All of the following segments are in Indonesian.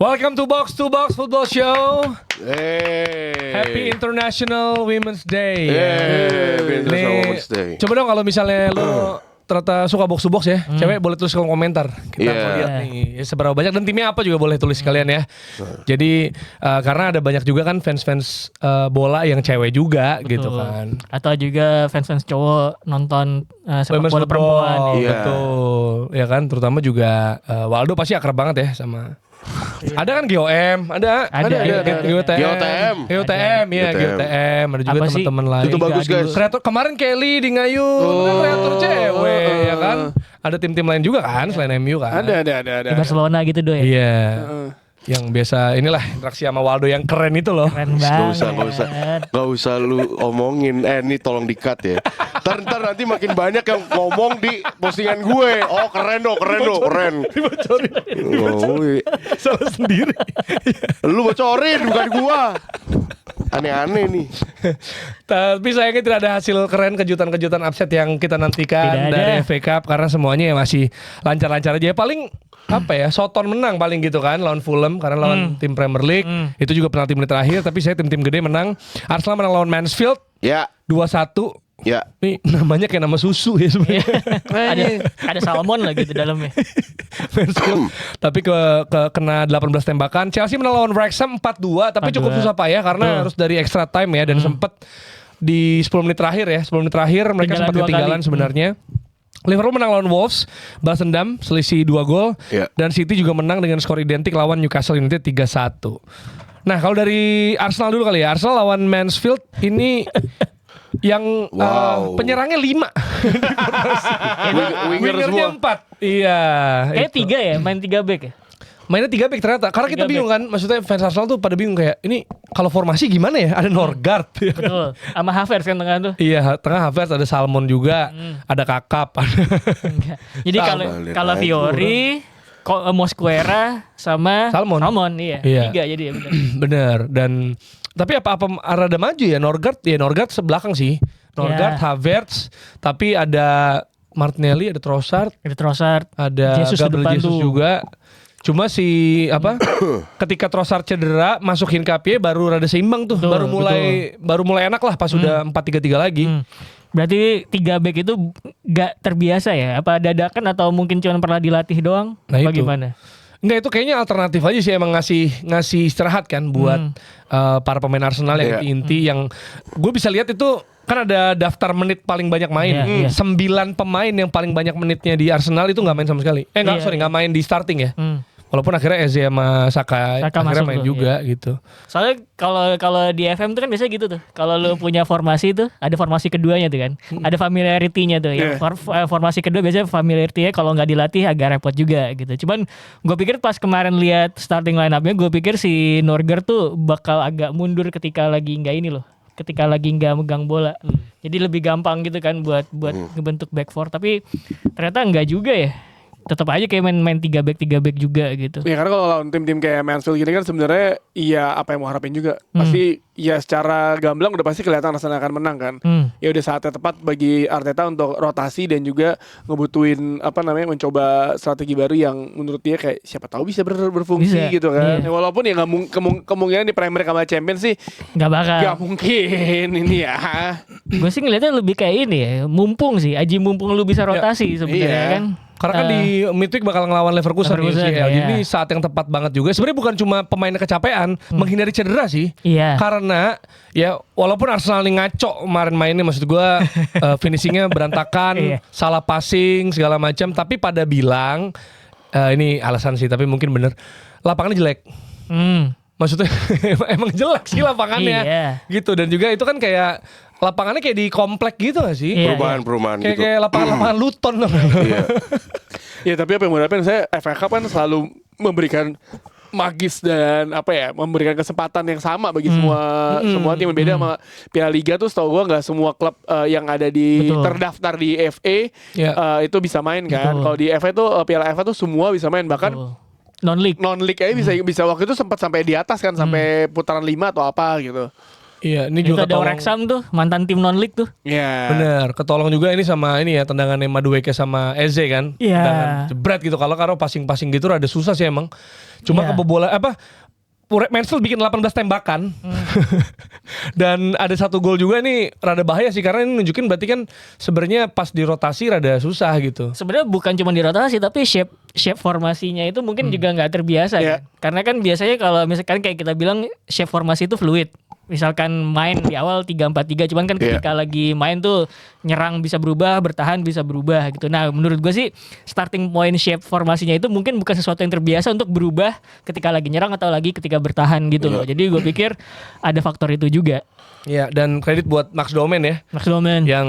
Welcome to Box Football Show. Hey. Happy International Women's Day. Happy International Women's Day. Coba dong kalau misalnya lo ternyata suka box to box ya, cewek boleh tulis kolom komentar. Kita mau lihat nih seberapa banyak dan timnya apa juga boleh tulis kalian ya. Jadi karena ada banyak juga kan fans bola yang cewek juga. Betul. Gitu kan. Atau juga fans cowok nonton sepak bola perempuan. Betul. Ya kan, terutama juga Waldo pasti akrab banget ya sama. Ada kan GOM, ada. GOTM, ya GOTM. Ada juga teman-teman lain. Itu bagus guys. Kreator kemarin Kelly di Ngayun, kreator cewek, ya kan. Ada tim-tim lain juga kan selain MU kan. Ada. Di Barcelona gitu doh ya. Iya. Yang biasa inilah interaksi sama Waldo yang keren itu loh. Keren banget. Gak usah lu omongin. Ini tolong di-cut ya. Ntar nanti makin banyak yang ngomong di postingan gue. Oh keren. Dibocorin. Salah sendiri. Lu bocorin bukan gua. Aneh-aneh nih. Tapi sayangnya tidak ada hasil keren, kejutan-kejutan upset yang kita nantikan dari FA Cup karena semuanya ya masih lancar-lancar aja. Paling apa ya, Soton menang paling gitu kan lawan Fulham karena lawan tim Premier League. Itu juga penalti menit terakhir, tapi saya tim-tim gede menang. Arsenal menang lawan Mansfield. Ya. 2-1. Ya. Nih namanya kayak nama susu ya sebenarnya. ada salmon lagi di dalamnya. Tapi kena 18 tembakan. Chelsea menang lawan Wrexham 4-2, tapi cukup susah payah karena harus dari extra time ya dan sempet di 10 menit terakhir ya. 10 menit terakhir mereka sempat ketinggalan sebenarnya. Liverpool menang lawan Wolves, balas dendam, selisih 2 gol. Dan City juga menang dengan skor identik lawan Newcastle United 3-1. Nah, kalau dari Arsenal dulu kali ya. Arsenal lawan Mansfield ini yang penyerangnya 5. Wingernya 4. Iya. Kayak 3 ya, main 3 back ya. Mainnya 3 back ternyata. Karena kita bingung kan, maksudnya fans Arsenal tuh pada bingung kayak ini kalau formasi gimana ya? Ada Norgard. Betul. Sama Havertz kan tengah tuh. Iya, tengah Havertz, ada Salmon juga, ada Kakap. Jadi kalau Fiori, Mosquera sama Salmon iya. 3 jadi ya benar. Bener. Dan tapi apa rada maju ya Norgard sebelakang sih. Norgard, Havertz, tapi ada Martinelli, ada Trossard, ada Gabriel Jesus juga. Cuma ketika Trossard cedera masukin Kapie baru rada seimbang tuh. Betul, baru mulai enak lah pas sudah 4-3-3 lagi. Berarti 3 back itu gak terbiasa ya? Apa dadakan atau mungkin cuma pernah dilatih doang? Nah, bagaimana? Enggak, itu kayaknya alternatif aja sih, emang ngasih istirahat kan buat para pemain Arsenal yang inti yang gue bisa lihat itu kan ada daftar menit paling banyak main. 9 pemain yang paling banyak menitnya di Arsenal itu nggak main sama sekali. Nggak main di starting ya. Walaupun akhirnya Eze sama Saka akhirnya main juga gitu. Soalnya kalau di FM tuh kan biasanya gitu tuh. Kalau lu punya formasi tuh ada formasi keduanya tuh kan. Ada familiarity-nya tuh. Yang formasi kedua biasanya familiarity-nya kalau nggak dilatih agak repot juga gitu. Cuman gue pikir pas kemarin lihat starting line-up-nya, gue pikir si Norgard tuh bakal agak mundur ketika lagi nggak megang bola. Jadi lebih gampang gitu kan buat ngebentuk back four. Tapi ternyata enggak juga ya. Tetap aja kayak main 3 back juga gitu. Ya karena kalau lawan tim-tim kayak Mansfield gini kan sebenarnya iya apa yang mau harapin juga. Pasti ya secara gamblang udah pasti kelihatan Arsenal akan menang kan. Ya udah saatnya tepat bagi Arteta untuk rotasi dan juga ngebutuin mencoba strategi baru yang menurut dia kayak siapa tahu bisa berfungsi gitu kan. Ya, walaupun ya kemungkinan di Premier sama Champions sih nggak bakal. Nggak mungkin ini ya. Gue sih ngeliatnya lebih kayak ini ya, mumpung lu bisa rotasi sebenarnya kan. Karena kan di midweek bakal ngelawan Leverkusen UCL. Jadi saat yang tepat banget juga. Sebenarnya bukan cuma pemainnya kecapean, menghindari cedera sih. Karena ya walaupun Arsenal ini ngaco kemarin mainnya, maksud gue finishingnya berantakan, salah passing segala macam. Tapi pada bilang ini alasan sih, tapi mungkin bener, lapangannya jelek. Maksudnya emang jelek sih lapangannya gitu. Dan juga itu kan kayak lapangannya kayak di komplek gitu gak sih? Perumahan gitu. Kayak lapangan Luton. Ya tapi apa yang mau harapin, saya FA Cup kan selalu memberikan magis dan memberikan kesempatan yang sama bagi semua tim. Beda sama Piala Liga tuh, setahu gue nggak semua klub yang ada di terdaftar di FA itu bisa main kan. Kalau di FA tuh Piala FA tuh semua bisa main, bahkan non league aja bisa waktu itu sempat sampai di atas kan, sampai putaran 5 atau apa gitu. Iya, ini Itu juga ada Wrexham tuh, mantan tim non-league tuh. Iya. Bener, ketolong juga ini sama ini ya tendangannya Madueke sama Eze kan. Iya. Tendangan jebret gitu. Kalau passing-passing gitu rada susah sih emang. Cuma Iya. kebobolan Mansfield bikin 18 tembakan. Dan ada 1 gol juga nih rada bahaya sih karena ini nunjukin berarti kan sebenarnya pas dirotasi rada susah gitu. Sebenarnya bukan cuma di rotasi tapi shape formasinya itu mungkin juga nggak terbiasa Iya. kan. Karena kan biasanya kalau misalkan kayak kita bilang shape formasi itu fluid. Misalkan main di awal 3-4-3 cuman kan ketika lagi main tuh nyerang bisa berubah, bertahan bisa berubah gitu. Nah, menurut gue sih starting point shape formasinya itu mungkin bukan sesuatu yang terbiasa untuk berubah ketika lagi nyerang atau lagi ketika bertahan gitu loh. Jadi gue pikir ada faktor itu juga. Iya, dan kredit buat Max Domen ya. Max Domen. Yang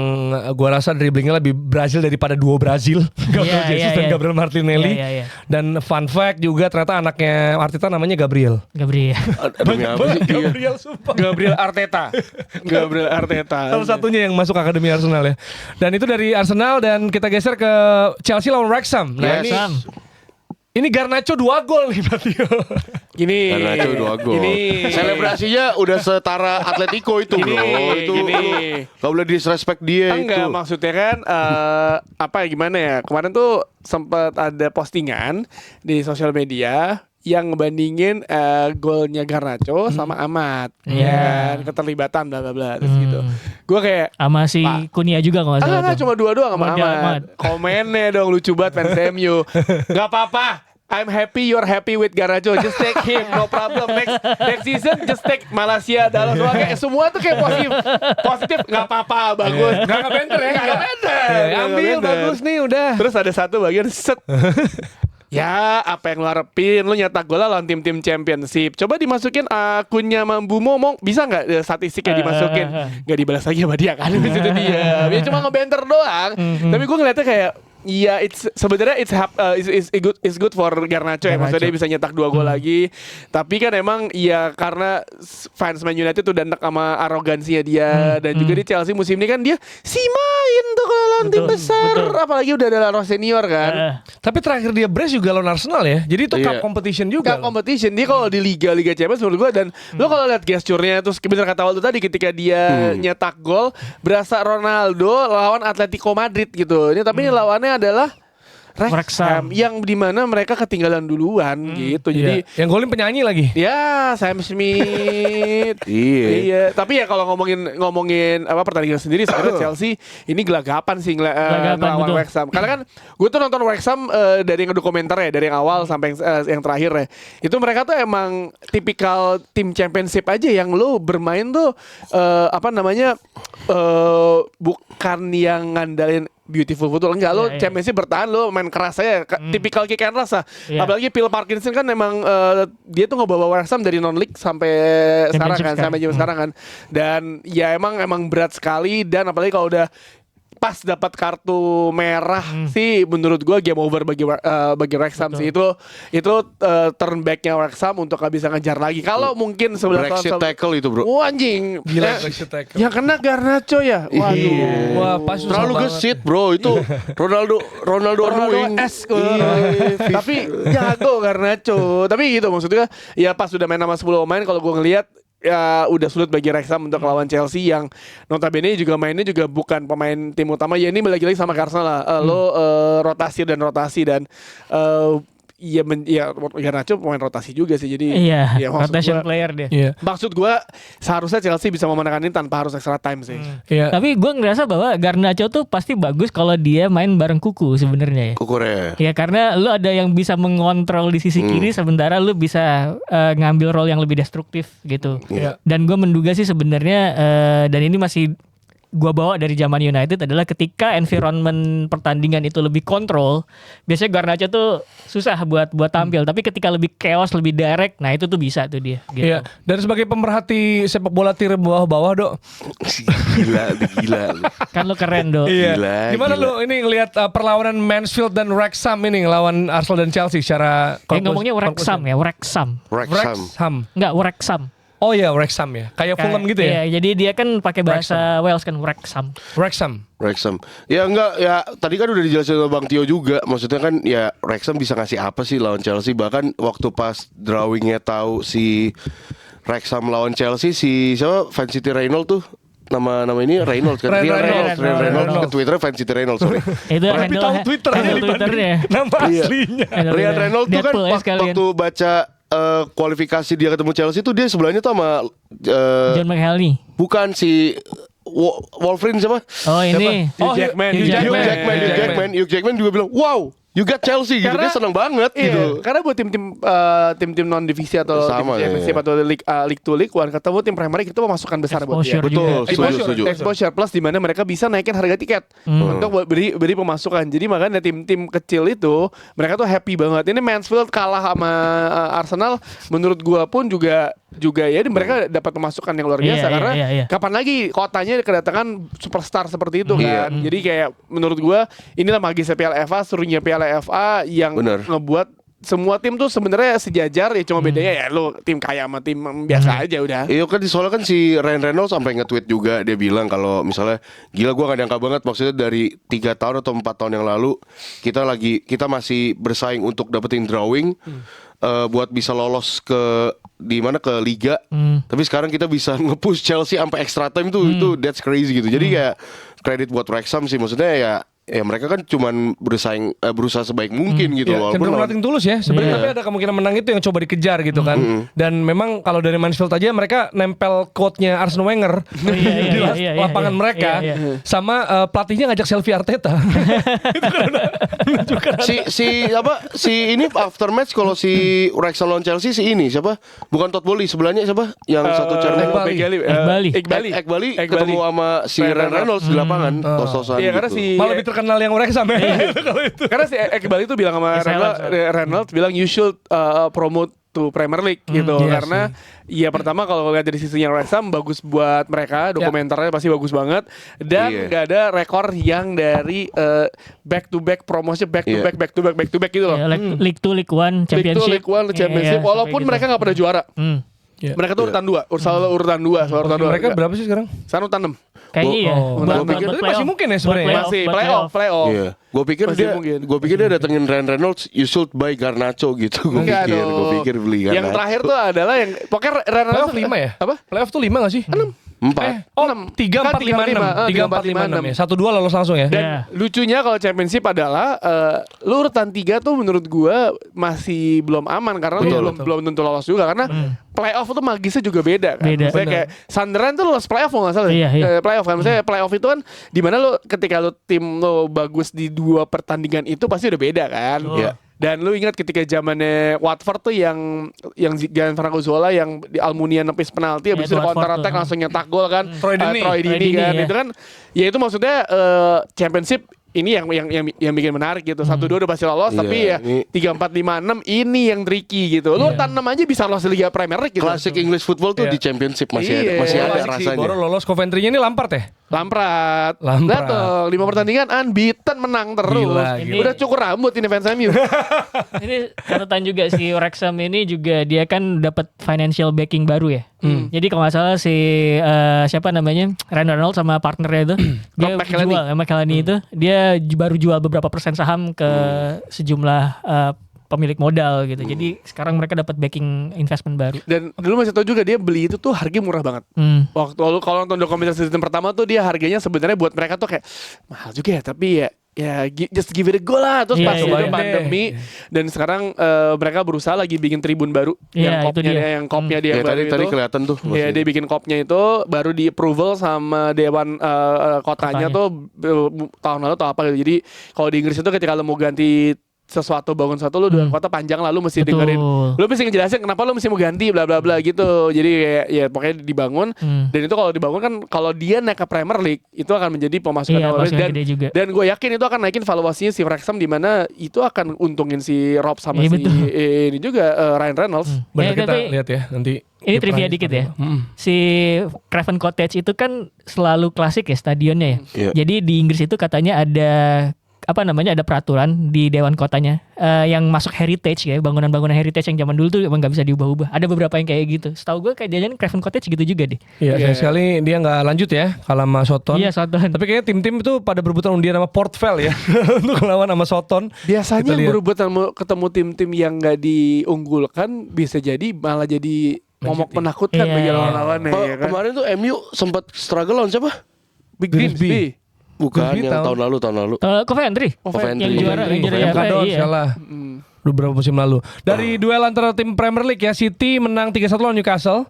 gua rasa dribblingnya lebih Brazil daripada duo Brazil. Gabriel Jesus dan Gabriel Martinelli. Iya. Dan fun fact juga ternyata anaknya Arteta namanya Gabriel. Gabriel. Demi apa sih? Iya. Gabriel sumpah. Gabriel Arteta. Salah satunya yang masuk akademi Arsenal ya. Dan itu dari Arsenal dan kita geser ke Chelsea lawan Wrexham. Nah Yes. ini Garnacho 2 gol nih berarti. Gini. Garnacho 2 gol. Ini Selebrasinya udah setara Atletico itu bro. Itu gini. gak boleh disrespect dia Enggak, itu. maksudnya kan gimana ya? Kemarin tuh sempat ada postingan di sosial media yang ngebandingin golnya Garnacho sama Amat. Iya. Kan, keterlibatan bla bla bla terus gitu. Gue kayak Sama si Kunia juga kalau nggak salah. enggak tuh. cuma dua doang sama Model Amat. Amat. Komennya dong lucu banget fans MU. Gak apa-apa. I'm happy you're happy with Garnacho. Just take him, no problem. Next season just take Malaysia, Dallas. Semua tuh kayak positif. Gak apa-apa, bagus. Gak benter ya. Gak benter. Ambil bagus nih udah. Terus ada satu bagian set. Ya apa yang lu harapin, lu nyetak gol lawan tim-tim championship. Coba dimasukin akunnya Mambumo, bisa nggak statistiknya dimasukin? Nggak dibalas lagi sama dia kan? Di situ dia. Dia cuma ngebenter doang. Tapi gue ngeliatnya kayak iya, sebenarnya it's good for Garnacho ya. Maksudnya dia bisa nyetak 2 gol lagi. Tapi kan emang ya karena fans Man United udah enak sama arogansinya dia. Dan juga di Chelsea musim ini kan dia main tuh kalau lawan tim besar. Apalagi udah ada Laro senior kan. Tapi terakhir dia brace juga lawan Arsenal ya. Jadi itu cup Iya. competition juga. Cup competition dia kalau di Liga Champions menurut gue. Dan lo kalau lihat gesturnya terus bener kata Waldo tadi ketika dia nyetak gol berasa Ronaldo lawan Atletico Madrid gitu. Ini tapi ini lawannya adalah Wrexham yang dimana mereka ketinggalan duluan gitu. Jadi yang golin penyanyi lagi. ya Sam Smith. Iya. Tapi ya kalau ngomongin pertandingan sendiri sebenarnya Chelsea ini gelagapan sih ngelawan betul. Wrexham. Karena kan gue tuh nonton Wrexham dari dokumenter ya, dari yang awal sampai yang terakhir ya. Itu mereka tuh emang tipikal tim championship aja yang lo bermain tuh bukan yang ngandalin beautiful football, enggak, lo championship bertahan, lo main keras aja, tipikal kick and rush lah. Apalagi Phil Parkinson kan emang dia tuh ngebawa Wrexham dari non-league sampai sekarang kan, sampai jam sekarang kan. Dan ya emang berat sekali, dan apalagi kalau udah pas dapat kartu merah sih menurut gue game over bagi Wrexham sih. Itu turn back-nya Wrexham untuk gak bisa ngejar lagi. Kalau mungkin 11 tahun Brexit tackle itu bro. anjing. Gila Brexit tackle. Yang kena Garnacho ya. Waduh. Wah, pas susah Terlalu banget. gesit bro itu. Ronaldo annoying. Tapi jago Garnacho. Tapi gitu maksudnya ya pas udah main sama 10 pemain kalau gue ngelihat ya udah sulit bagi Wrexham untuk lawan Chelsea yang notabene juga mainnya juga bukan pemain tim utama. Ya ini lagi-lagi sama Arsenal lah. Rotasi dan Garnacho pemain rotasi juga sih. Jadi ya, rotation player dia. Iya. Maksud gue seharusnya Chelsea bisa memenangkan ini tanpa harus extra time sih. Iya. Tapi gue ngerasa bahwa Garnacho tuh pasti bagus kalau dia main bareng Kuku sebenarnya ya. Kukurnya. Ya karena lu ada yang bisa mengontrol di sisi kiri sementara lu bisa ngambil role yang lebih destruktif gitu. Iya. Dan gue menduga sih sebenarnya dan ini masih gue bawa dari zaman United adalah ketika environment pertandingan itu lebih kontrol, biasanya Garnacho tuh susah buat tampil. Tapi ketika lebih chaos, lebih direct, nah itu tuh bisa tuh dia. Gitu. Iya. Dan sebagai pemerhati sepak bola tier bawah-bawah, Dok. Gila. Kan lu keren Dok. Iya. Gila, Gimana gila. lu ini ngelihat perlawanan Mansfield dan Wrexham ini lawan Arsenal dan Chelsea secara Ngomongnya Wrexham ya, Wrexham. Wrexham. Enggak, Wrexham. Oh iya, Wrexham ya. Kayak Fulham gitu ya. Iya, jadi dia kan pakai bahasa Wales kan Wrexham. Wrexham. Ya enggak, ya tadi kan udah dijelasin sama Bang Tio juga. Maksudnya kan ya Wrexham bisa ngasih apa sih lawan Chelsea. Bahkan waktu pas drawingnya tahu si Wrexham lawan Chelsea, si siapa Van City Reynolds tuh, nama ini Reynolds kan? Reynolds ke Twitter Van City Reynolds, sorry. Itu tapi tahu Twitternya nama aslinya. Ryan Reynolds tuh kan waktu baca kualifikasi dia ketemu Chelsea tuh dia sebelahnya tuh sama John McHaley. bukan si Wolverine siapa? Oh ini. Hugh Jackman. Hugh Jackman juga bilang, wow, you got Chelsea gitu. Dia senang banget gitu. Karena buat tim-tim non divisi atau Sama, tim Championship atau League to League One ketemu tim Premier League itu pemasukan besar buat dia. Betul, setuju. Exposure plus di mana mereka bisa naikin harga tiket untuk beri pemasukan. Jadi makanya tim-tim kecil itu mereka tuh happy banget. Ini Mansfield kalah sama Arsenal, menurut gua pun juga ya mereka dapat pemasukan yang luar biasa karena kapan lagi kotanya kedatangan superstar seperti itu kan. Jadi kayak menurut gua inilah magisnya Piala FA, serunya Piala FA yang ngebuat semua tim tuh sebenarnya sejajar ya, cuma bedanya ya lo tim kaya sama tim biasa aja udah. Iya kan soalnya kan si Ryan Reynolds sampai nge-tweet juga, dia bilang kalau misalnya gila gue gak nyangka banget, maksudnya dari 3 tahun atau 4 tahun yang lalu kita masih bersaing untuk dapetin drawing buat bisa lolos ke ke liga. Tapi sekarang kita bisa nge-push Chelsea sampai extra time tuh itu that's crazy gitu. Jadi kayak kredit buat Wrexham sih, maksudnya ya mereka kan cuman berusaha sebaik mungkin gitu loh. Cenderung nothing tulus ya sebenarnya, tapi ada kemungkinan menang itu yang coba dikejar gitu kan. Dan memang kalau dari Mansfield aja mereka nempel quote-nya Arsene Wenger di lapangan mereka, sama pelatihnya ngajak selfie Arteta. Itu kan udah menunjukkan. Si ini after match kalau si Wrexham lawan Chelsea si ini siapa? Bukan Todd Boehly, sebelahnya siapa? Yang satu Ekbali ketemu sama si Ryan Reynolds di lapangan tos-tosan gitu. Karena si malah lebih terkenal yang Wrexham ya. Karena si Ekbali itu bilang sama Reynolds bilang you should promote to Premier League gitu. Karena ya pertama kalau lihat dari sisinya Wrexham bagus buat mereka, dokumenternya pasti bagus banget, dan gak ada rekor yang dari back to back promosi back to back gitu loh. League 2, League 1, Championship. Walaupun mereka gak pernah juara. Mereka tuh urutan 2, urutan 2. Mereka berapa sih sekarang? Sekarang urutan 6. Kayaknya iya. Gue pikir masih mungkin ya sebenarnya. Masih playoff. Iya. Gue pikir dia datengin Ryan Reynolds, you should buy Garnacho gitu. Gue pikir beli Garnacho. Yang terakhir tuh adalah yang pokoknya Ryan Reynolds 5 ya? Apa? Playoff tuh 5 gak sih? 4. 3, 4, 5, 6 3, 4, 5, 6 ya. 1-2 lolos langsung ya. Dan lucunya kalau Championship adalah lu urutan 3 tuh menurut gua masih belum aman karena lu belum tentu lolos juga karena playoff tuh magisnya juga beda kan. Maksudnya kayak Sunderland tuh lolos playoff nggak salah. Playoff kan. Maksudnya playoff itu kan dimana lu ketika lu tim lu bagus di 2 pertandingan itu pasti udah beda kan. Dan lu ingat ketika zamannya Watford tuh yang Gianfranco Zola yang di Almunia nepis penalti habis itu counter attack langsung nyetak gol kan. Troy Deeney kan. Itu kan ya itu maksudnya Championship ini yang bikin menarik gitu. 1-2 udah pasti lolos, tapi ya 3, 4, 5, 6 ini yang tricky gitu. Lu urutan 6 aja bisa lolos Liga Premier League gitu. Classic English football tuh di Championship masih ada rasanya. Baru lolos Coventry-nya ini Lampard ya? Lampard. Datang 5 pertandingan unbeaten menang terus. Gila. Udah cukur rambut ini fans MU. Ini catatan juga si Wrexham ini juga dia kan dapat financial backing baru ya. Jadi kalau nggak salah si siapa namanya Ryan Reynolds sama partnernya itu dia jual McElhenney itu dia baru jual beberapa persen saham ke sejumlah pemilik modal gitu. Jadi sekarang mereka dapat backing investment baru. Dan dulu masih tahu juga dia beli itu tuh harganya murah banget. Waktu lalu kalau nonton dokumenter season pertama tuh dia harganya sebenarnya buat mereka tuh kayak mahal juga ya, tapi ya just give it a go lah. Terus pas udah pandemi dan sekarang mereka berusaha lagi bikin tribun baru yang kopnya dia baru tadi kelihatan tuh. Ya dia bikin kopnya itu baru di approval sama dewan kotanya tuh tahun lalu atau apa gitu. Jadi kalau di Inggris itu ketika lo mau ganti bangun sesuatu lu dewan kota panjang lah, lu mesti dengerin, lu mesti ngejelasin kenapa lu mesti mau ganti bla bla bla gitu. Jadi kayak ya pokoknya dibangun dan itu kalau dibangun kan kalau dia naik ke Premier League itu akan menjadi pemasukan dan gue yakin itu akan naikin valuasinya si Wrexham di mana itu akan untungin si Rob sama ini juga Ryan Reynolds. Benar kita lihat ya nanti. Ini trivia dikit ya. Si Craven Cottage itu kan selalu klasik ya stadionnya ya. Jadi di Inggris itu katanya ada ada peraturan di dewan kotanya yang masuk heritage ya, bangunan-bangunan heritage yang zaman dulu tuh emang nggak bisa diubah-ubah. Ada beberapa yang kayak gitu. Setahu gue kayak jajan Craven Cottage gitu juga deh. Iya, sayang sekali dia nggak lanjut ya kalah sama Soton. Iya, Soton. Tapi kayaknya tim-tim itu pada berebutan undian sama Port Vale ya untuk melawan sama Soton. Biasanya berebutan ketemu tim-tim yang nggak diunggulkan bisa jadi malah jadi momok menakutkan bagi lawan-lawannya ya kan. Kemarin tuh MU sempat struggle lawan siapa? Big Grimsby. Bukan yang tahun lalu. Coventry. Coventry. Yang juara FA salah. Beberapa musim lalu. Dari duel antara tim Premier League ya, City menang 3-1 lawan Newcastle.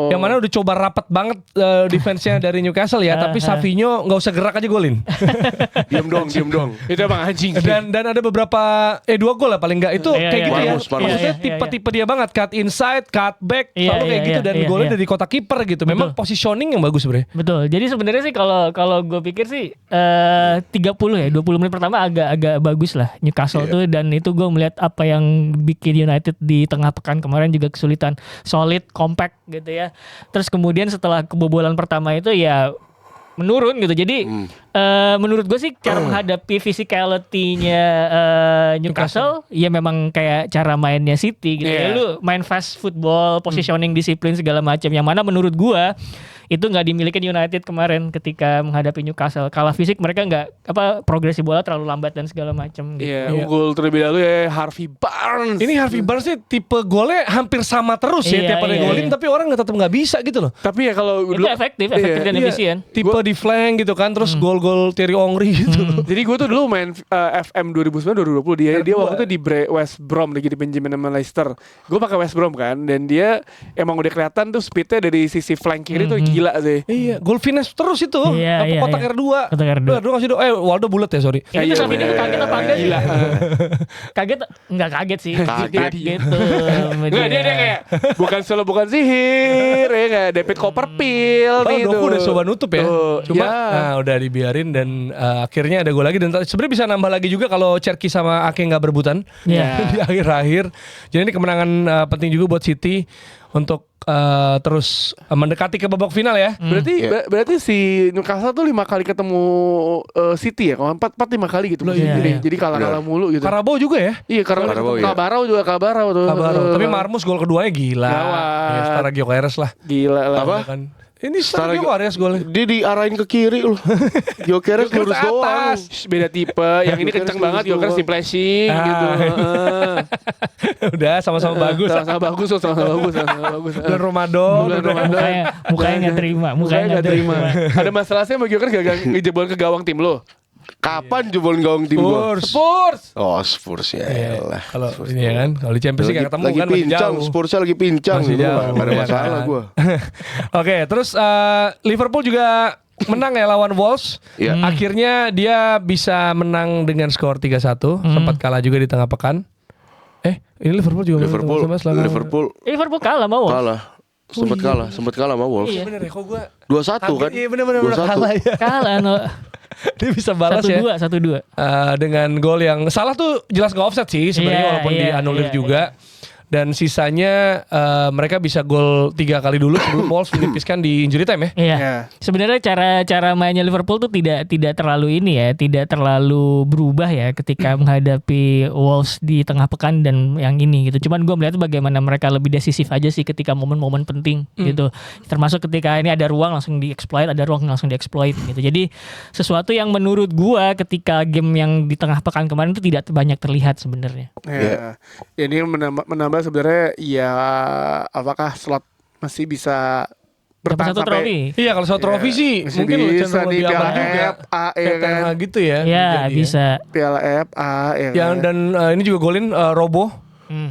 Yang mana udah coba rapat banget defense-nya dari Newcastle ya, tapi Savinho nggak usah gerak aja golin. Diam dong. Itu emang anjing. Dan ada beberapa 2 gol lah paling nggak. Itu kayak gitu ya. Marmus. Maksudnya tipe-tipe dia banget, cut inside, cut back, selalu kayak gitu dan golnya dari kotak kiper gitu. Memang positioning yang bagus sebenarnya. Betul. Jadi sebenarnya sih kalau gue pikir sih 20 menit pertama agak bagus lah Newcastle tuh, dan itu gue melihat apa yang bikin United di tengah pekan kemarin juga kesulitan, solid, compact gitu ya. Terus kemudian setelah kebobolan pertama itu ya menurun gitu. Jadi menurut gue sih cara menghadapi physicality-nya Newcastle ya memang kayak cara mainnya City gitu ya. Lu main fast football, positioning, disiplin segala macam, yang mana menurut gue itu nggak dimiliki United kemarin ketika menghadapi Newcastle. Kalah fisik, mereka nggak progresi bola terlalu lambat dan segala macam gitu. Gol terlebih dahulu ya Harvey Barnes. Ini Harvey Barnes sih tipe golnya hampir sama terus ya tiap kali golin, tapi orang tetap nggak bisa gitu loh. Tapi ya kalau itu efektif dan efisien. Tipe di flank gitu kan, terus gol-gol Thierry Henry gitu. Jadi gue tuh dulu main FM 2009-2020 dia waktu itu di West Brom lagi di Benjamin sama Leicester. Gue pakai West Brom kan, dan dia emang udah kelihatan tuh speednya dari sisi flank kiri tuh gila sih. Iya, gol finesse terus itu. Kotak R2. Kotak R2 kasih do. Waldo bulat ya, sorry. Itu Savinho kaget apa enggak sih? Kaget enggak kaget sih. Kaget gitu. Enggak, dia kayak bukan sihir ya, kayak David Copperfield gitu. Doku udah coba nutup ya. Cuma udah dibiarin dan akhirnya ada gol lagi, dan sebenarnya bisa nambah lagi juga kalau Cherki sama Ake nggak berebutan di akhir-akhir. Jadi ini kemenangan penting juga buat City untuk terus mendekati ke babak final ya. Berarti si Newcastle tuh 5 kali ketemu City ya, kalau 4-5 kali gitu. Jadi kalah mulu gitu. Carabao juga ya? Iya, Carabao juga tuh. Tapi Marmus gol keduanya gila. Ya, setara Gyökeres lah. Gila lah. Apa? Kan. Ini setara Gyökeres golnya. Dia diarahin ke kiri loh. Gyökeres lurus doang. Beda tipe. Yang ini kenceng banget, Gyökeres di flashing gitu. Udah sama-sama bagus. Sama-sama bagus. Dan Ramadan. Mukanya nggak terima. Ada masalah sih sama Gyökeres gak ngejebol ke gawang tim lo? Kapan jebolin gawang tim gua? Spurs. Oh, Spurs ya elah. Kalau ini ya kan, kalau di Champions League ketemu lagi kan masih pincang, jauh. Spursnya lagi pincang Masih gitu. jauh, Gak ada ya masalah kan. gua. Oke, terus Liverpool juga menang ya lawan Wolves. Akhirnya dia bisa menang dengan skor 3-1. Sempat kalah juga di tengah pekan. Ini Liverpool juga Liverpool kalah sama Wolves. Kalah. Sempat kalah sama Wolves. Iya bener ya, kok gua 2-1 kan? Iya bener 2-1. kalah ya. Kalah no. Dia bisa balas 1-2. Dengan gol yang salah tuh jelas nggak offset sih sebenarnya, walaupun dianulir juga. Dan sisanya mereka bisa gol 3 kali dulu sebelum Wolves menipiskan di injury time ya. Iya. Sebenarnya cara mainnya Liverpool tuh tidak terlalu tidak terlalu berubah ya ketika menghadapi Wolves di tengah pekan dan yang ini gitu. Cuman gue melihat bagaimana mereka lebih decisif aja sih ketika momen-momen penting gitu. Termasuk ketika ini ada ruang langsung dieksploit, gitu. Jadi sesuatu yang menurut gue ketika game yang di tengah pekan kemarin itu tidak banyak terlihat sebenarnya. Ini menambah sebenarnya ya, apakah slot masih bisa bertahan satu trofi? Iya, kalau satu trofi sih mungkin bisa di Piala FA kan gitu ya. Ya bisa. Piala FA yang dan ini juga golin Robo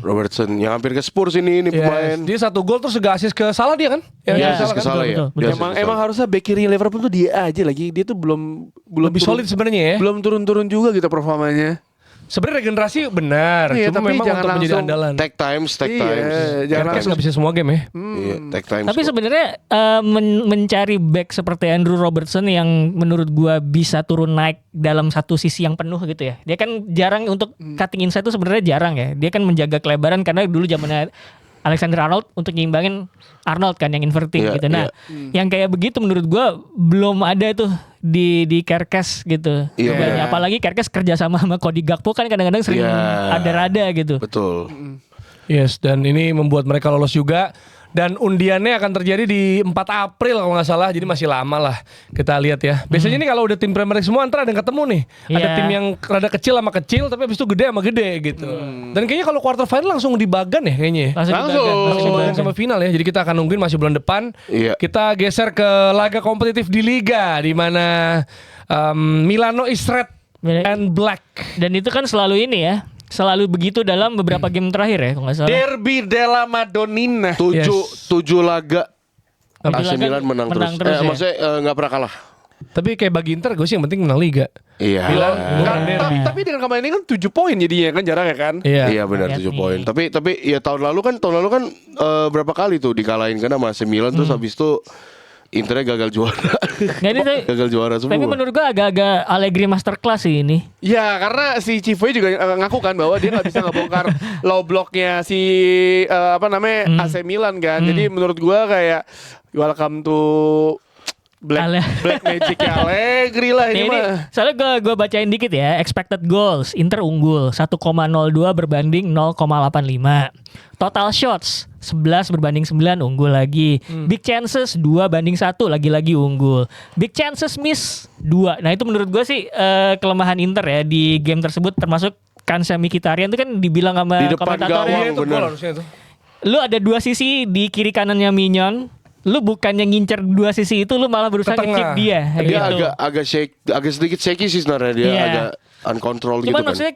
Robertson yang hampir ke Spurs ini pemain. Dia 1 gol terus juga assist ke Salah dia kan? Ke Salah ya. Emang harusnya back kiri Liverpool tuh dia aja lagi. Dia tuh belum lebih solid sebenarnya ya. Belum turun-turun juga gitu performanya. Sebenarnya regenerasi benar, cuma memang untuk menjadi andalan. Take times. Jangan nggak bisa semua game ya. Take times. Tapi sebenarnya mencari back seperti Andrew Robertson yang menurut gua bisa turun naik dalam satu sisi yang penuh gitu ya. Dia kan jarang untuk cutting inside itu sebenarnya jarang ya. Dia kan menjaga kelebaran karena dulu zamannya Alexander Arnold untuk nyimbangin Arnold kan yang inverting gitu. Nah, yang kayak begitu menurut gua belum ada tuh di Kerkes gitu. Apalagi Kerkes kerja sama Cody Gakpo kan kadang-kadang sering ada-rada gitu. Betul. Yes, dan ini membuat mereka lolos juga. Dan undiannya akan terjadi di 4 April kalau nggak salah. Jadi masih lama lah kita lihat ya. Biasanya nih kalau udah tim Premier League semua antara ada yang ketemu nih. Ada tim yang rada kecil sama kecil tapi habis itu gede sama gede gitu. Dan kayaknya kalau quarter final langsung dibagan ya kayaknya. Langsung dibagan sama final ya. Jadi kita akan nungguin masih bulan depan. Kita geser ke laga kompetitif di Liga di mana Milano is red and black. Dan itu kan selalu ini ya. Selalu begitu dalam beberapa game terakhir ya kalau nggak salah. Derby della Madonnina. 7 laga AC Milan menang terus. Ya? Maksudnya nggak pernah kalah. Tapi kayak bagi Inter gue sih yang penting menang Liga. Iya. Tapi dengan kemarin ini kan 7 poin jadinya kan jaraknya kan. Iya benar 7 poin. Tapi ya tahun lalu kan berapa kali tuh dikalahin kan sama AC Milan terus habis itu Internya gagal juara. Gagal juara semua. Tapi menurut gua agak-agak Allegri masterclass sih ini. Ya karena si Cifoy juga ngaku kan bahwa dia nggak bisa ngebongkar low blocknya si AC Milan kan. Jadi menurut gua kayak welcome to Black Magic Allegri lah ini mah. Soalnya gue bacain dikit ya. Expected goals Inter unggul 1,02 berbanding 0,85. Total shots 11 berbanding 9 unggul lagi. Big chances 2-1 lagi-lagi unggul. Big chances miss 2. Nah itu menurut gue sih kelemahan Inter ya di game tersebut, termasuk Kansha Mkhitaryan itu kan dibilang sama komentatornya. Lu ada 2 sisi di kiri kanannya Mignon. Lu bukannya ngincer 2 sisi itu, lu malah berusaha ngechip dia. Dia gitu. agak sedikit shaky sih sebenarnya dia agak uncontrolled gitu kan. Cuman maksudnya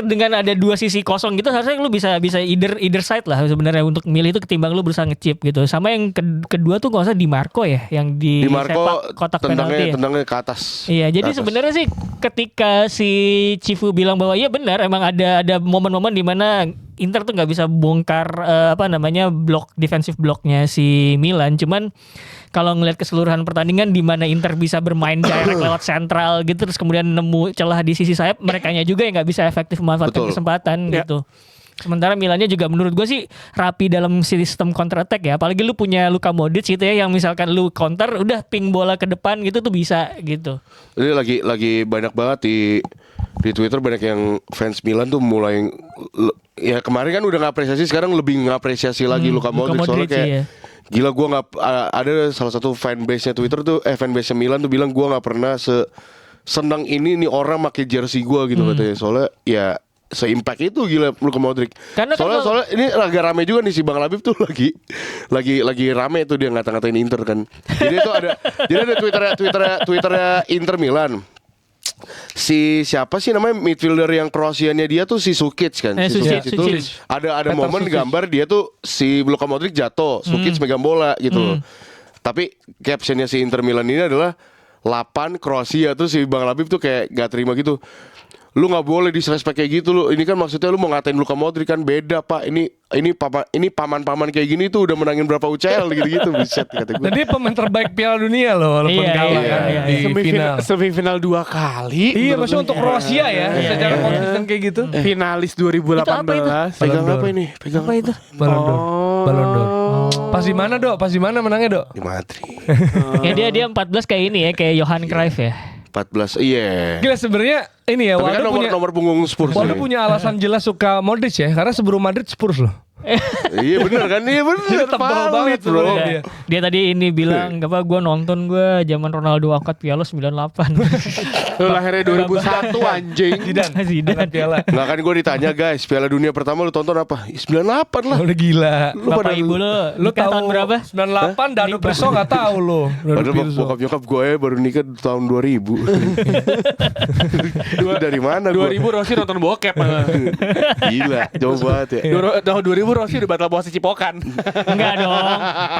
dengan ada 2 sisi kosong gitu harusnya lu bisa either side lah sebenarnya untuk milih itu ketimbang lu berusaha ngechip gitu. Sama yang kedua tuh nggak usah Di Marco ya yang di sepak kotak penalti. Tendangnya ke atas. Iya, jadi sebenarnya sih ketika si Cifu bilang bahwa iya benar emang ada momen-momen di mana Inter tuh nggak bisa bongkar defensive blocknya si Milan. Cuman kalau ngelihat keseluruhan pertandingan di mana Inter bisa bermain direct lewat sentral gitu, terus kemudian nemu celah di sisi sayap, merekanya juga yang nggak bisa efektif memanfaatkan kesempatan gitu. Sementara Milannya juga menurut gue sih rapi dalam sistem counter attack ya. Apalagi lu punya Luka Modric gitu ya, yang misalkan lu counter udah ping bola ke depan gitu tuh bisa gitu. Ini lagi banyak banget di Twitter, banyak yang fans Milan tuh mulai ya kemarin kan udah ngapresiasi, sekarang lebih ngapresiasi lagi Luka Modric soalnya kayak gila, gue nggak ada salah satu fanbase-nya Twitter tuh fanbase-nya Milan tuh bilang gue nggak pernah senang ini orang pakai jersey gue gitu katanya, soalnya ya se-impact itu gila Luka Modric. Soalnya ini agak rame juga nih si Bang Labib tuh lagi rame tuh dia ngata-ngatain Inter kan. Jadi itu ada Twitternya Inter Milan. Si siapa sih namanya midfielder yang Kroasianya dia tuh si Sukic kan. Sukic itu ada momen gambar dia tuh si Luka Modric jatuh, Sukic megang bola gitu. Tapi captionnya si Inter Milan ini adalah 8 Kroasia tuh si Bang Labib tuh kayak gak terima gitu. Lu nggak boleh disrespect kayak gitu lu. Ini kan maksudnya lu mau ngatain Luka Modric kan beda pak. Ini paman-paman kayak gini tuh udah menangin berapa UCL gitu-gitu. Buset kata gue. Dan dia pemain terbaik Piala Dunia loh walaupun kalah kan di final. Semifinal 2 kali. Iya maksudnya untuk Kroasia ya secara konsisten kayak gitu. Finalis 2018. Pegang apa ini? Pegang apa itu? Ballon d'Or. Pas di mana Dok? Pas di mana menangnya Dok? Di Madrid. Ya dia 14 kayak ini ya, kayak Johan Cruyff ya. 14, iya. Gila sebenarnya ini ya. Tapi kan nomor punggung Spurs. Waldo punya alasan jelas suka Modric ya, karena sebelum Madrid Spurs loh. Iya bener kan, iya bener. Tebal banget bro. Dia tadi ini bilang, gue nonton zaman Ronaldo angkat piala 98. Lu lahirnya 2001 anjing. Zidane piala. Nggak kan gue ditanya guys, Piala Dunia pertama lu tonton apa? 98 lah. Udah gila. Bapak ibu lu tahu tahun berapa? 98 Dano Pirso nggak tahu lo. Padahal bokap nyokap gue baru nikah tahun 2000. Dari mana? 2000 Rossi nonton bokep. Gila, jauh banget ya. Tahun 2000 Rossi udah batal puasa cipokan. Enggak dong,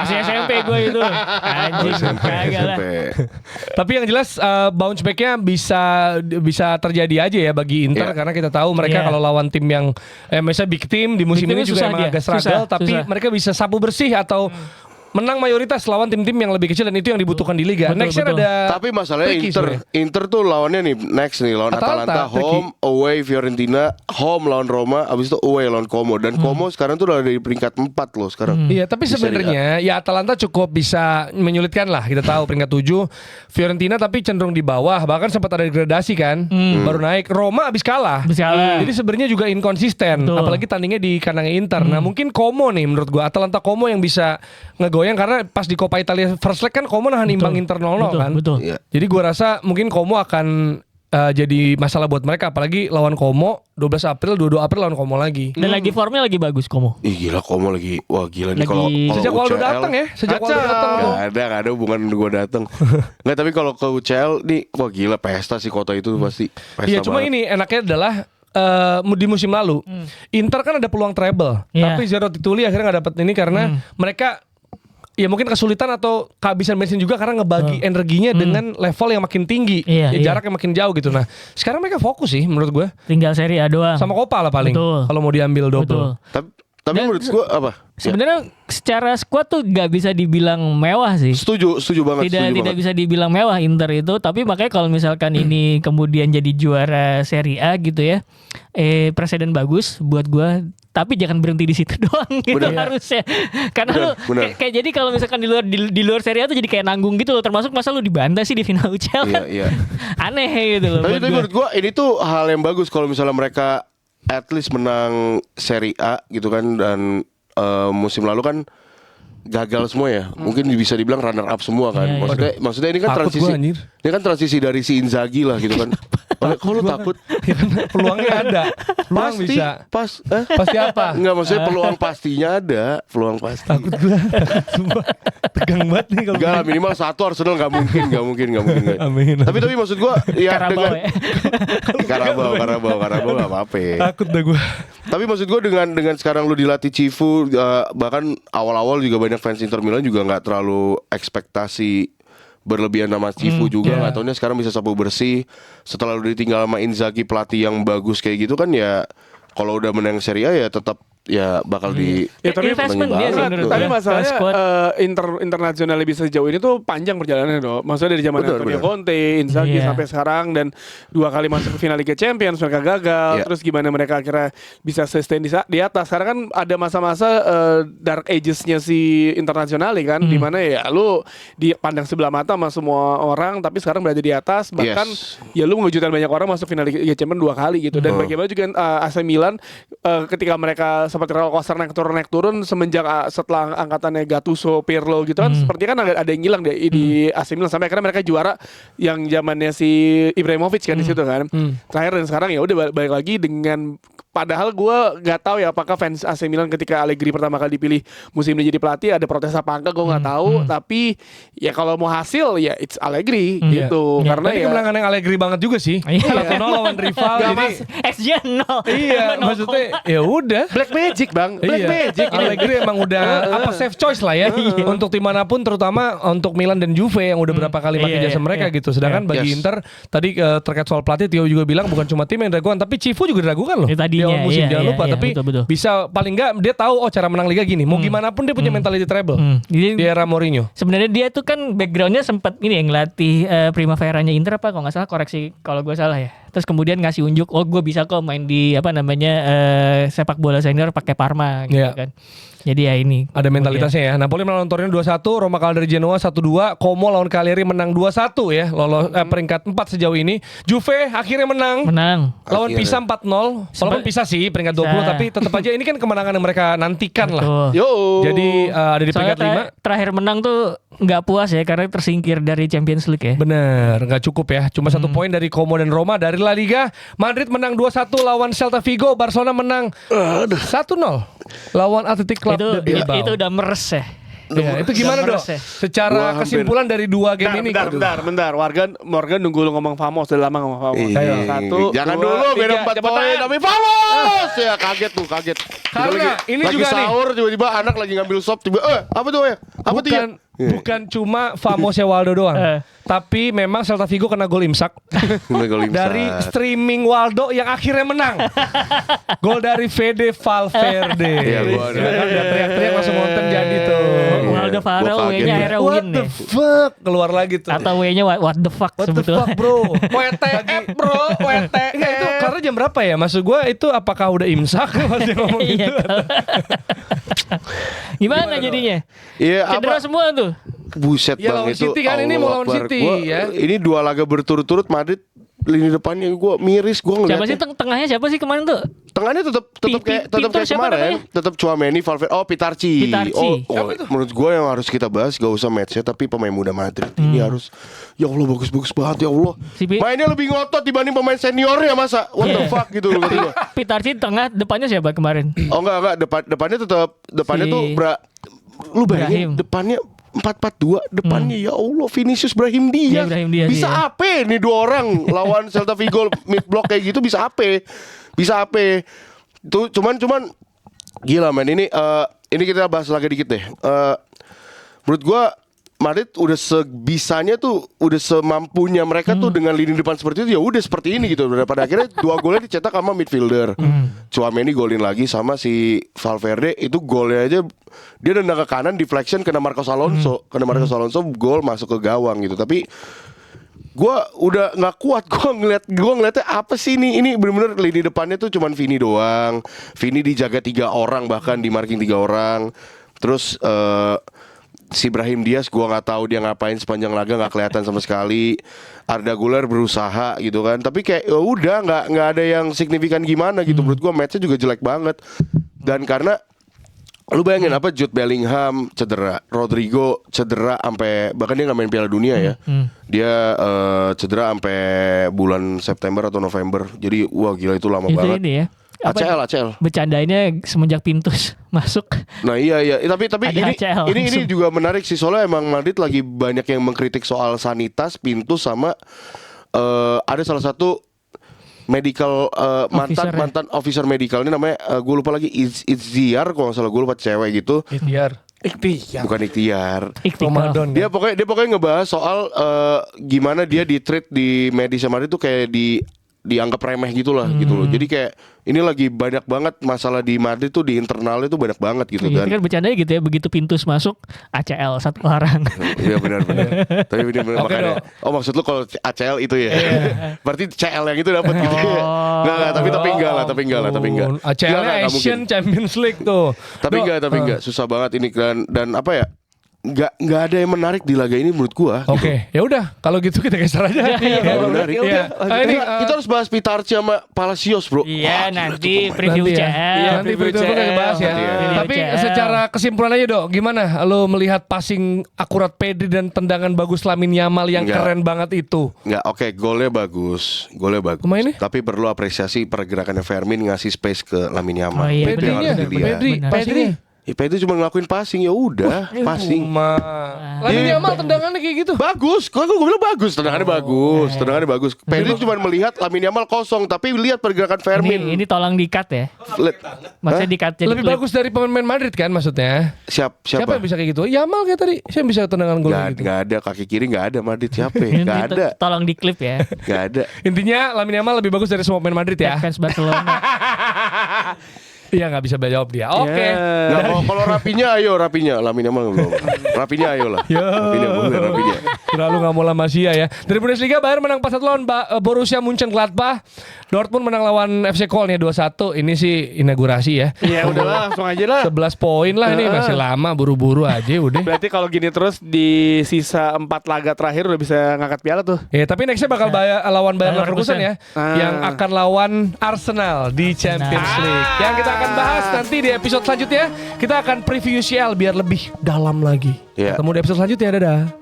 masih SMP gue itu. Anjing, kagak lah. Tapi yang jelas bounce back-nya bisa terjadi aja ya bagi Inter karena kita tahu mereka kalau lawan tim yang misalnya big team di musim ini juga emang agak struggle, tapi mereka bisa sapu bersih atau menang mayoritas lawan tim-tim yang lebih kecil dan itu yang dibutuhkan di liga. Nextnya ada. Tapi masalahnya tricky Inter tuh lawannya nih next nih lawan Atalanta home, away Fiorentina, home lawan Roma, abis itu away lawan Como dan Como sekarang tuh udah di peringkat 4 loh sekarang. Iya, tapi sebenarnya ya Atalanta cukup bisa menyulitkan lah. Kita tahu peringkat 7, Fiorentina tapi cenderung di bawah, bahkan sempat ada degradasi kan, baru naik. Roma abis kalah. Jadi sebenarnya juga inkonsisten, apalagi tandingnya di kandangnya Inter. Nah, mungkin Como nih menurut gua Atalanta Como yang bisa ngegoyang karena pas di Coppa Italia first leg kan Como nahan imbang Inter 0-0 kan. Iya. Jadi gua rasa mungkin Como akan jadi masalah buat mereka, apalagi lawan Como 12 April, 22 April lawan Como lagi. Dan lagi formnya lagi bagus Como. Ih gila Como lagi, wah gila nih kalau sejak Waldo datang ya, sejak Waldo datang. Gak ada hubungan gue datang. Nggak, tapi kalau ke UCL nih, wah gila pesta sih kota itu pasti. Iya, cuma ini enaknya adalah di musim lalu Inter kan ada peluang treble, tapi Zero Tituli akhirnya nggak dapat ini karena mereka ya mungkin kesulitan atau kehabisan bensin juga karena ngebagi energinya dengan level yang makin tinggi, jaraknya makin jauh gitu. Nah sekarang mereka fokus sih menurut gue, tinggal Serie A doang sama Copa lah paling kalau mau diambil double. Tapi menurut gue apa? Sebenarnya secara squad tuh gak bisa dibilang mewah sih. Setuju banget. Tidak bisa dibilang mewah Inter itu. Tapi makanya kalau misalkan ini kemudian jadi juara Serie A gitu ya, presiden bagus buat gua. Tapi jangan berhenti di situ doang gitu harusnya. Karena lu kayak jadi kalau misalkan di luar Serie A tuh jadi kayak nanggung gitu loh. Termasuk masa lu dibantah sih di final UCL kan. Aneh gitu loh. Tapi menurut gua ini tuh hal yang bagus kalau misalnya mereka at least menang Serie A gitu kan, dan musim lalu kan gagal semua ya. Mungkin bisa dibilang runner up semua kan. Maksudnya ini kan transisi. Ini kan transisi dari si Inzaghi lah gitu kan. Kok lu takut? Ya kan peluangnya ada. Peluang Pasti, bisa. Pasti apa? Enggak, maksudnya peluang pastinya ada. Peluang pasti. Takut gua. Sumpah. Tegang banget nih kalau. Enggak, minimal 1 Arsenal enggak mungkin. Amin. Tapi maksud gua ya Karabau dengan ya. Karabau enggak apa-apa. Takut dah gua. Tapi maksud gua dengan sekarang lu dilatih Cifu, bahkan awal-awal juga banyak fans Inter Milan juga enggak terlalu ekspektasi berlebihan nama Cifu juga, nggak taunya sekarang bisa sapu bersih setelah udah ditinggal sama Inzaghi, pelatih yang bagus kayak gitu kan. Ya kalau udah menang Serie A ya tetap ya bakal di tapi investment dia sih menurut tapi gue. masalahnya internasionalnya bisa sejauh ini tuh panjang perjalanannya dong. Maksudnya dari zaman Antonio Conte, Inzaghi sampai sekarang, dan 2 kali masuk ke final Liga Champions mereka gagal. Terus gimana mereka akhirnya bisa sustain di atas. Sekarang kan ada masa-masa dark ages-nya si internasional kan, di mana ya lu dipandang sebelah mata sama semua orang, tapi sekarang berada di atas, bahkan ya lu mengejutkan banyak orang masuk final Liga Champions 2 kali gitu. Dan bagaimana juga AC Milan ketika mereka seperti roller coaster naik turun semenjak setelah angkatannya Gattuso, Pirlo gitu kan, seperti kan ada yang hilang di AC Milan sampai akhirnya mereka juara yang zamannya si Ibrahimovic kan di situ kan. Terakhir dan sekarang ya udah balik lagi dengan, padahal gue nggak tahu ya apakah fans AC Milan ketika Allegri pertama kali dipilih musim ini jadi pelatih ada protes apa enggak, gue nggak tahu. Tapi ya kalau mau hasil ya it's Allegri gitu. Karena ya kemenangan yang Allegri banget juga sih. 1-0 lawan rival. Jadi SJ 0. Iya, maksudnya ya udah. Black Magic bang, Black Magic. Allegri emang udah safe choice lah ya untuk tim manapun, terutama untuk Milan dan Juve yang udah berapa kali pakai jasa mereka gitu. Sedangkan bagi Inter tadi terkait soal pelatih, Tio juga bilang bukan cuma tim yang diragukan, tapi Cifu juga diragukan loh. Di awal musim jangan lupa, tapi betul. Bisa paling enggak dia tahu cara menang liga gini. Mau gimana pun dia punya mentality treble. Di era Mourinho. Sebenarnya dia tuh kan backgroundnya sempat ini yang ngelatih Primaveranya Inter apa kalau nggak salah, koreksi kalau gue salah ya. Terus kemudian ngasih unjuk, gue bisa kok main di sepak bola senior pakai Parma gitu kan. Jadi ya ini ada mentalitasnya ya. Napoli melawan Torino 2-1, Roma kalah dari Genoa 1-2, Como lawan Cagliari menang 2-1 ya. Lolos peringkat 4 sejauh ini. Juve akhirnya menang. Lawan Pisa 4-0. Walaupun Pisa sih peringkat 20, tapi tetap aja ini kan kemenangan yang mereka nantikan lah. Jadi ada di peringkat 5. Terakhir menang tuh nggak puas ya karena tersingkir dari Champions League ya. Bener, nggak cukup ya. Cuma 1 poin dari Como dan Roma. Dari La Liga, Madrid menang 2-1 lawan Celta Vigo, Barcelona menang 1-0 lawan Athletic Club. Itu udah meres ya. Ya, itu gimana dong? Secara kesimpulan dari 2 game ini. Bentar. Morgan nunggu lu ngomong Famos, udah lama ngomong Famos. Jangan dulu, beda 4 poin. Tapi Famos ya kaget. Karena ini lagi juga sahur, tiba-tiba anak lagi ngambil sop, apa tuh ya? Apa tuh ya? Bukan cuma Famosnya Waldo doang, tapi memang Celta Vigo kena gol imsak dari streaming Waldo yang akhirnya menang. Gol dari Fede Valverde. Iya, gua udah teriak-teriak langsung nonton jadi tuh. Alderweireld W-nya akhirnya What win the nih. fuck keluar lagi tuh. Atau W-nya what the fuck What the sebetulnya. fuck bro. WTF bro, WTF. Enggak itu karena jam berapa ya? Maksud gue itu apakah udah imsak masih ngomong Iya, gitu? Gimana jadinya? Iya, Cedera apa? semua tuh. Buset Ya, bang lawan itu. City kan, ini mau lawan Allahu Akbar. City, ya. Ini 2 laga berturut-turut Madrid lini depannya gue miris gue Siapa sih ngeliatnya. tengahnya siapa sih kemarin tuh? Tengahnya tetap kayak Pintar siapa kemarin, namanya? tetap Tchouaméni, Valverde, Pitarci. Pitarci. Menurut gue yang harus kita bahas gak usah matchnya tapi pemain muda Madrid ini harus ya Allah bagus-bagus banget ya Allah. Mainnya lebih ngotot dibanding pemain seniornya masa. What the fuck gitu loh kata gue. Pitarci tengah, depannya siapa kemarin? Oh enggak depannya tetap depannya Si tuh lu bayangin Brahim. depannya 4-4-2 depannya ya Allah Vinicius Brahim Diaz. Ya, Brahim Diaz, bisa iya. apa nih 2 orang lawan Celta Vigo mid block kayak gitu bisa apa? Tuh cuman gila men ini kita bahas lagi dikit deh. Menurut gua Madrid udah sebisanya tuh udah semampunya mereka tuh dengan lini depan seperti itu ya udah seperti ini gitu daripada akhirnya 2 golnya dicetak sama midfielder. Tchouaméni golin lagi sama si Valverde itu golnya aja dia nendang ke kanan deflection kena Marcos Alonso, gol masuk ke gawang gitu. Tapi gua udah nggak kuat gua ngeliatnya apa sih ini bener-bener lini depannya tuh cuman Vini doang. Vini dijaga 3 orang bahkan di marking 3 orang. Terus si Brahim Diaz gua nggak tahu dia ngapain sepanjang laga nggak kelihatan sama sekali. Arda Güler berusaha gitu kan, tapi kayak ya udah nggak ada yang signifikan gimana gitu. Menurut gua matchnya juga jelek banget. Dan karena lu bayangin apa Jude Bellingham cedera, Rodrigo cedera sampai bahkan dia nggak main Piala Dunia ya. Dia cedera sampai bulan September atau November. Jadi wah gila itu lama Itu banget. ini ya. ACL. Bercandainnya semenjak Pintus masuk. Nah iya tapi Ada ini ACL ini langsung. juga menarik sih soalnya emang Madrid lagi banyak yang mengkritik soal sanitas Pintus sama ada salah satu medical mantan officer medical ini namanya gue lupa lagi Izziar kalau nggak salah gue lupa cewek gitu. Ikhtiar. Bukan Ikhtiar. Ramadan. Dia pokoknya ngebahas soal gimana dia di treat di medis Madrid tuh kayak dianggap remeh gitu lah gitu loh. Jadi kayak ini lagi banyak banget masalah di Madrid tuh di internalnya tuh banyak banget gitu Iya, kan. kan bercandanya gitu ya, begitu Pintus masuk ACL 1 orang. Iya benar. Tapi ini Oke, makanya. dong. Oh maksud lu kalau ACL itu ya. Berarti CL yang itu dapat gitu ya. Enggak, tapi enggak lah. ACL-nya Asian Champions League tuh. Tapi enggak susah banget ini kan dan apa ya? Enggak ada yang menarik di laga ini menurut gua. Oke, ya udah kalau gitu kita geser aja. Nggak menarik. Iya. Ini Kita harus bahas Pitarci sama Palacios, Bro. Iya, Wah, nanti gila, preview nanti ya. CL. Iya, nanti preview kita bahas ya. Iya. Tapi CL. secara kesimpulan aja dok, gimana lo melihat passing akurat Pedri dan tendangan bagus Lamine Yamal yang Enggak. keren banget itu? Enggak, oke, golnya bagus. Pemainnya? Tapi perlu apresiasi pergerakannya Fermin ngasih space ke Lamine Yamal. Oh iya, Itu yang harus dilihat. Pedri, Benar. Pedri. Ya, Pedri cuma ngelakuin passing ya udah, passing. Lamine Yamal tendangannya kayak gitu. Bagus, kok gue bilang bagus, tendangannya bagus. Pedri cuma melihat Lamine Yamal kosong, tapi lihat pergerakan Fermin. Ini tolong di-cut ya. Maksudnya di-cut jadi Lebih clip. bagus dari pemain Madrid kan maksudnya? Siapa? Yang bisa kayak gitu? Yamal kayak tadi. Siapa yang bisa tendangan gol gitu? Nggak ada kaki kiri nggak ada Madrid siapa? Ini Nggak ada, Tolong di-clip ya. nggak ada. Intinya Lamine Yamal lebih bagus dari semua pemain Madrid ya. Fans Barcelona. Iya nggak bisa jawab dia. Oke. Nah, kalau Rapinya Lamine Yamal belum. Rapinya ayo lah. Rapinya. Terlalu nggak mau lama Sia ya. Dari Bundesliga Bayern menang 4-1 lawan Borussia Mönchengladbach. Dortmund menang lawan FC Köln ya 2-1. Ini sih inaugurasi ya. Iya udahlah langsung aja lah. 11 poin lah ini masih lama buru-buru aja udah. Berarti kalau gini terus di sisa 4 laga terakhir udah bisa ngangkat piala tuh. Ya tapi nextnya bakal lawan Bayern Leverkusen ya. Ah. Yang akan lawan Arsenal di Champions League. Yang kita akan bahas nanti di episode selanjutnya. Kita akan preview UCL biar lebih dalam lagi. Iya. Ketemu di episode selanjutnya. Dadah.